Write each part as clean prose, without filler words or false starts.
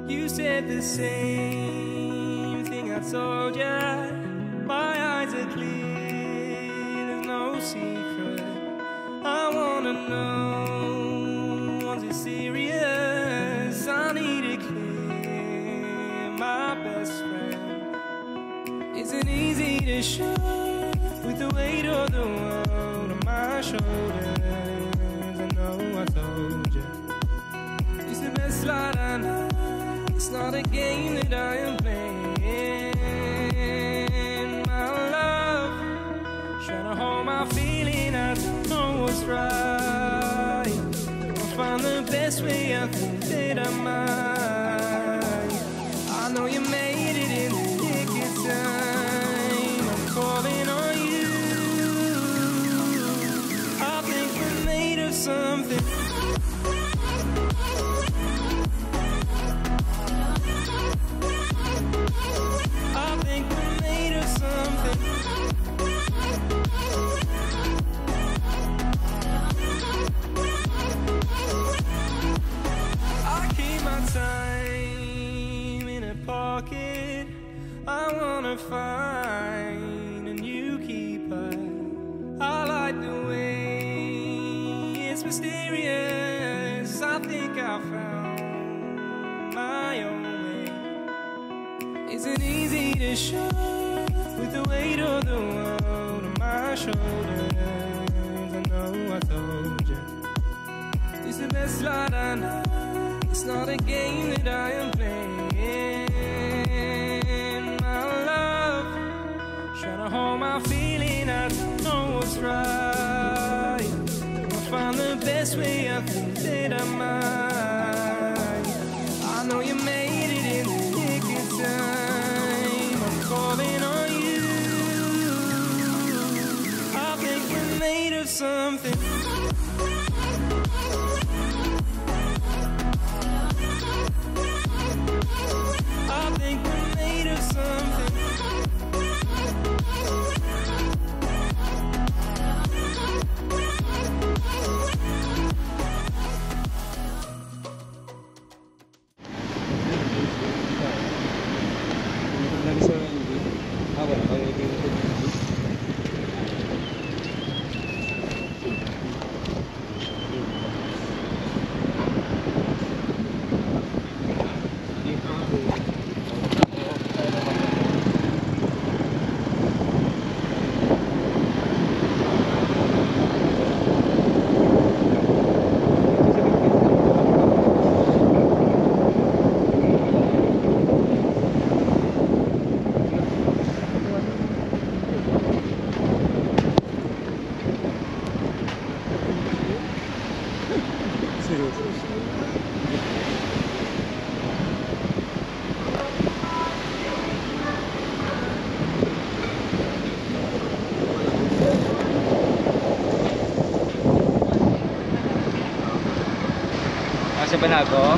You said the same thing I told ya. My eyes are clear, there's no secret. I wanna know, was it serious? I need it clear, my best friend. Isn't easy to show with the weight of the world on my shoulders. I know I told you, it's the best light I know. It's not a game that I am playing, my love. Trying to hold my feeling, I don't know what's right. I'll find the best way, I think that I might. I know you made it in the nick of time. I'm calling on you. I think we're made of something. I wanna find a new keeper. I like the way it's mysterious. I think I found my own way. Isn't easy to show with the weight of the world on my shoulders. I know I told you, it's the best light I know. It's not a game that I am playing. Hold my feeling, I don't know what's right. I'll find the best way, I think that I might. I know you made it in the nick of time. I'm calling on you. I think we're made of something. I think we're made of something. Sa Banago.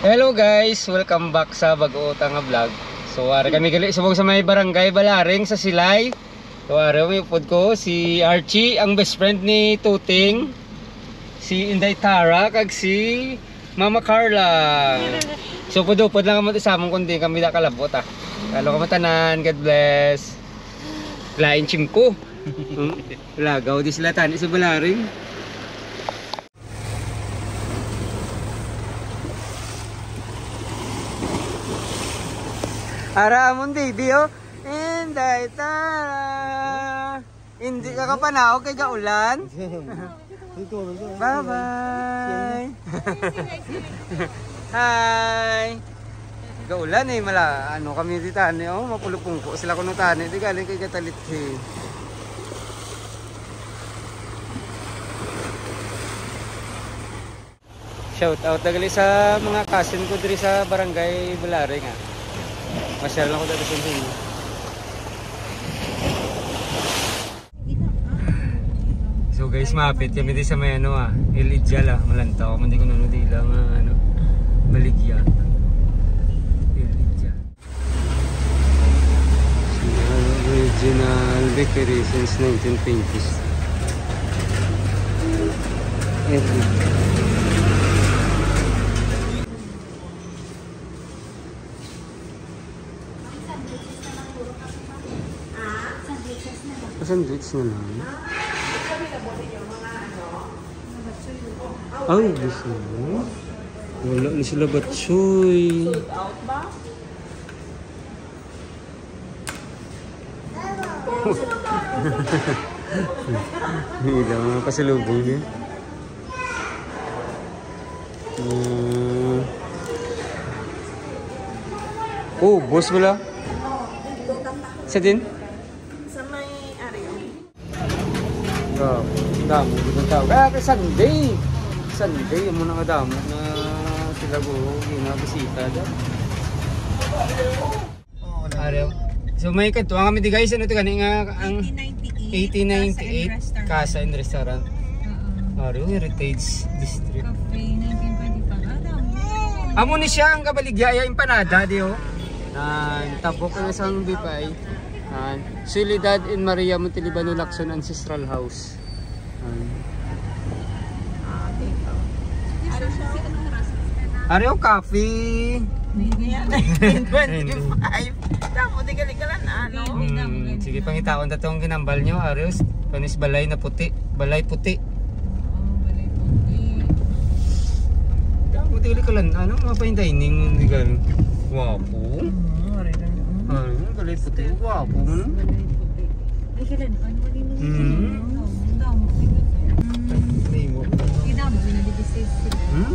Hello guys, welcome back sa Bag-o-Utang nga vlog. So ara kami gali subong sa may barangay Balaring sa Silay. So ara may upod ko si Archie, ang best friend ni Tuting, si Inday Tara kag si Mama Carla. So pud-upod lang kamo sa among kundi kami da kalabot ah. Kalo kamo tanan, God bless. Lain chimko. Lagaw di sila tani sa Balaring. Ara amon baby oh. Inday Tara. Hindi ka kapanaw kay kaulan. Bye bye. Hi. Kaulan eh mala ano kami di tani oh, mapulupungko sila kuno tani di galing kay Katalithi. Shout out na gali sa mga cousin ko diri sa barangay Balaring ha. Masyal lang ko dito sa inyo. So guys, mapit kami di sa may ano Elijal malantaw. Hindi ko nanood lang Baligya. Elijal. Original bakery since 1920s. Sandwich na lang. Ay, gusto mo? Wala na sila batsoy. Sold out ba? Hindi mga pasalubong niya. Oh, boss wala? Sa din? Sa may area. Damo din tao. Kaya kay Sunday. Sunday yung muna kadamo na sila ko ginabisita daw. Araw. So may katuwa kami di guys, ano to kani nga ang 1898 Casa and Restaurant. Araw, Heritage District. Cafe 1925. Amo ni siya ang kabaligya empanada dio. Tapok na sang bipay. Soledad in Maria Montelibano Lacson Ancestral House. Ariyo coffee. 25. Damo di galikalan ano. Sige pangitaon ta tong ginambal nyo. Ariyo panis balay na puti, balay puti. Damo di galikalan ano mga pa dining di gal. Wapo. Balay puti. Wapo mo. Ay, kailan? Ano ba din mo?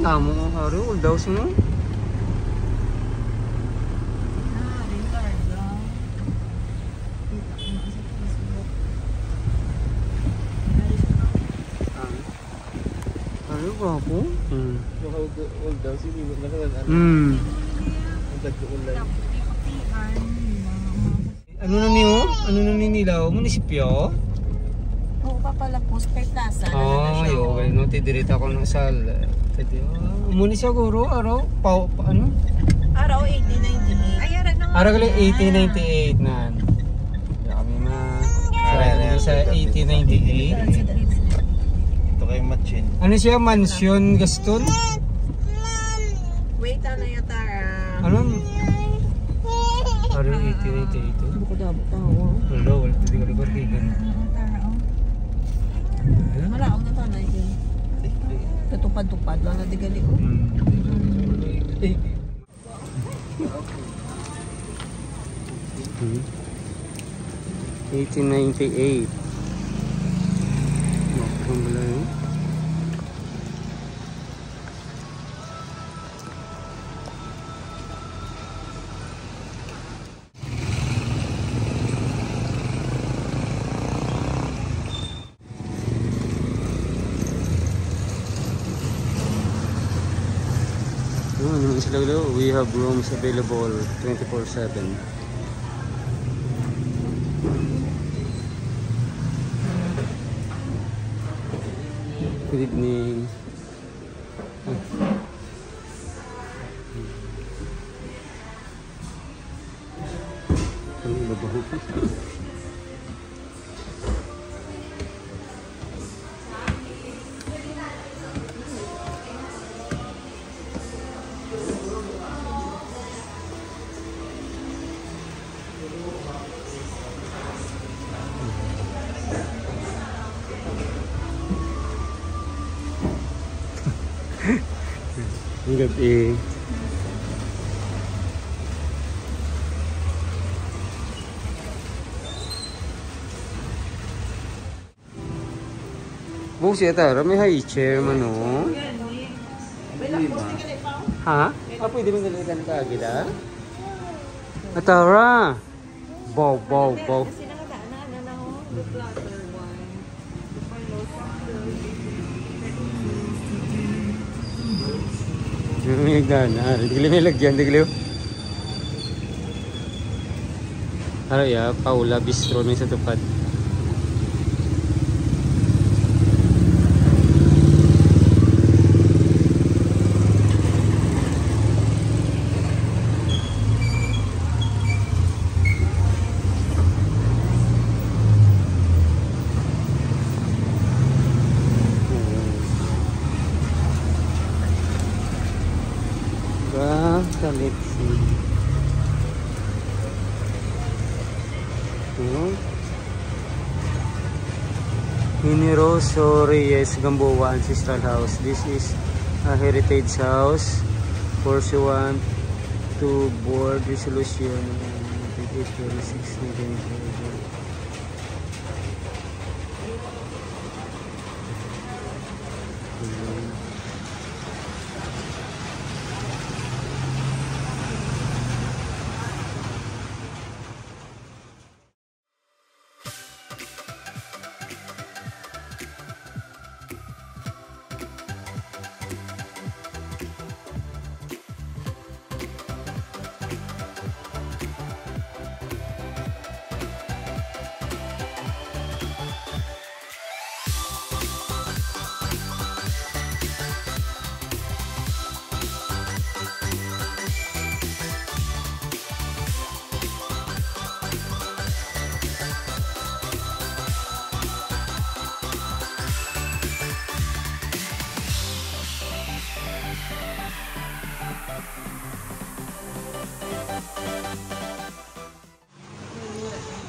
Damo ariyo daw mo. Ano ba po? Old daw si Bibo na kanan. Ano na niyo? Ano na ni nila? Munisipyo? Oo pa pala postpaid plaza. Ah, yo, okay no, tidirita ko no sa munisipyo guro araw ano? Araw 1898. Ay, ara na nga. Araw gali 1898 nan. Kami na sa 1898. Kay Machin. Ano siya? Mansion Gaston? Wait ano yung Tara. Ano? Araw 1898. Buko daw tao. Wala, wala. Hindi ka libar kigan. Wala ako na tanay din. Katupad-tupad lang na di gali ko. 1898. Ang balay. We have rooms available 24/7. Good evening. Ang labaho po. Ang gabi. Bukas yata, may high chair man o. Ha? Pwede mo galitan ka agad ha? Atara! Bow, bow, bow. Kasi nakadaan na ako. The platter one. Follow May gana. Digli may lagyan, digli. Ano ya, Paula Bistro na sa tupad. Galaxy. Mineroso Reyes Gamboa Ancestral House. This is a heritage house pursuant to board resolution 826.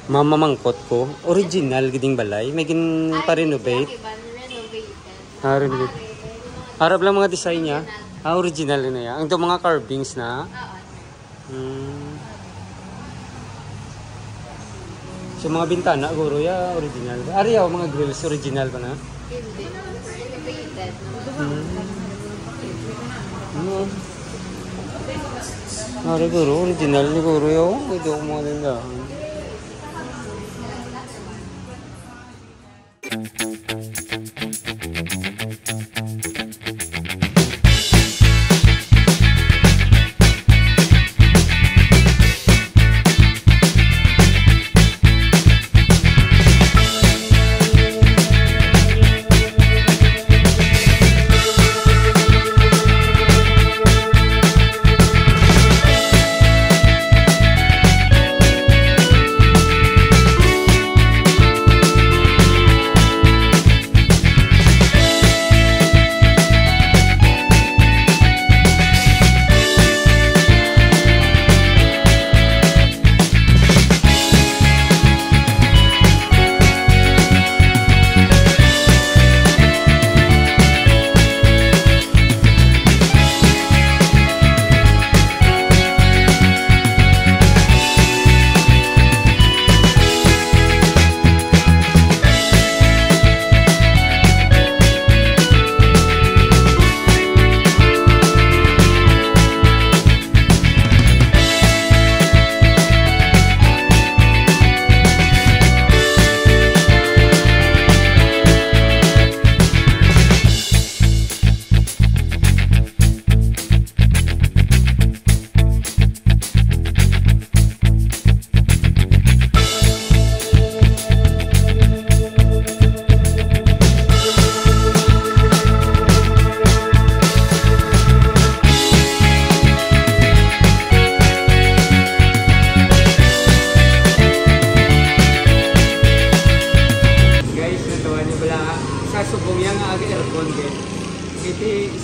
Mamamangkot ko, original giding balay, may gin pa-renovate. Renovate. Harap lang mga design niya. Original na yan. Ang mga carvings na. So mga bintana, guro ya, original. Ariyaw, mga grills, original pa na? Ari guro, original ni guro yaw. Ito ang mga tindahan.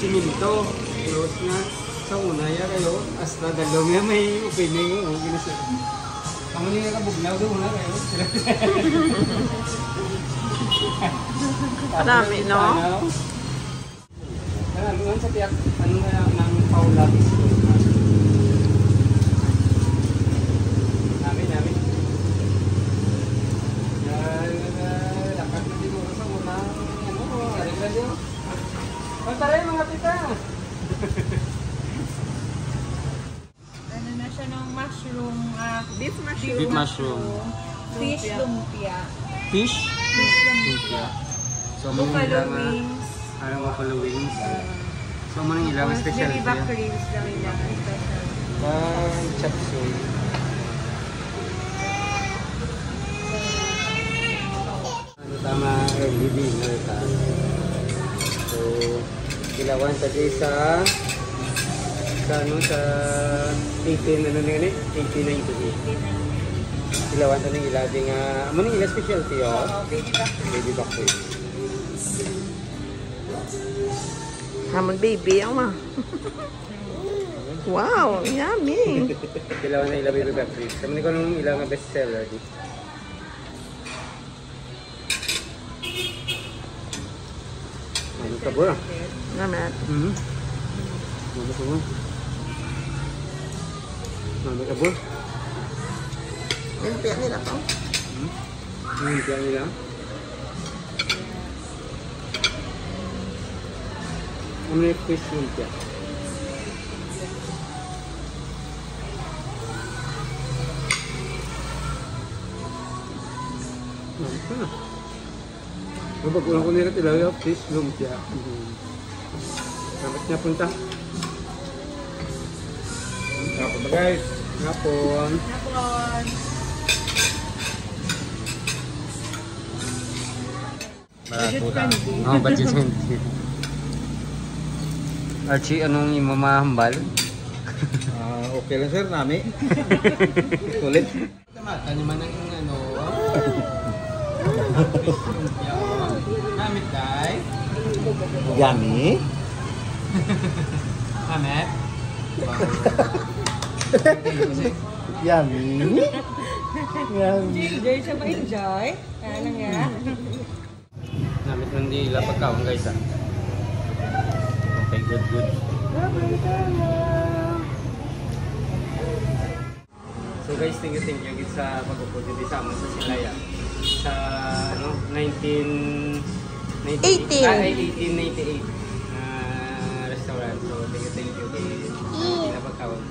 siminto. Tapos na sa una ya kayo hasta dalawang nga may opening o ginasa. Kamu ni kabugnaw do una kayo. Dami no. Ano sa tiyak ano na ng Paula Bistro. Namin. Dapat na siguro sa unang regalo. Pantaray mga tita. Ano na siya ng mushroom, Beef mushroom. Beef mushroom. fish lumpia. Fish? Fish lumpia. So, Buffalo wings. Buffalo wings. So mo nang ilang special Baby back ribs lang ilang special. chop suey. Ano tama early dinner ta. So kilawan tadi sa ano sa 18 ano nga ni 1898. Kilawan tadi ilabi nga amo ning ila specialty oh. Baby back ribs. Hamon baby, ang ma. Wow, yummy. Kilawan na ila baby back ribs. Kami ko nung ila nga best seller di. Ano ka bro? Naman. Ano ka bro? Ano ka bro? Lumpia nila to. Lumpia nila. Ano yung fish lumpia? Pag-ulang ko nila talaga fish lumpia. Dapat niya punta. Hapon ba guys? Hapon. Hapon. Oh, budget friendly. Archie, anong imamahambal? Okay lang sir, nami. Kulit. Tamata naman ang ano. Namit tay. Yummy. Namit. Yummy. Yummy. Enjoy siya ba? Enjoy? Ano nga? Namit ng dila pagkaon guys ah. Okay, good. So guys, thank you gid sa pag-upload dito sa amon sa Silaya. Sa ano 1898 restaurant. So thank you kay Dila pagkaon.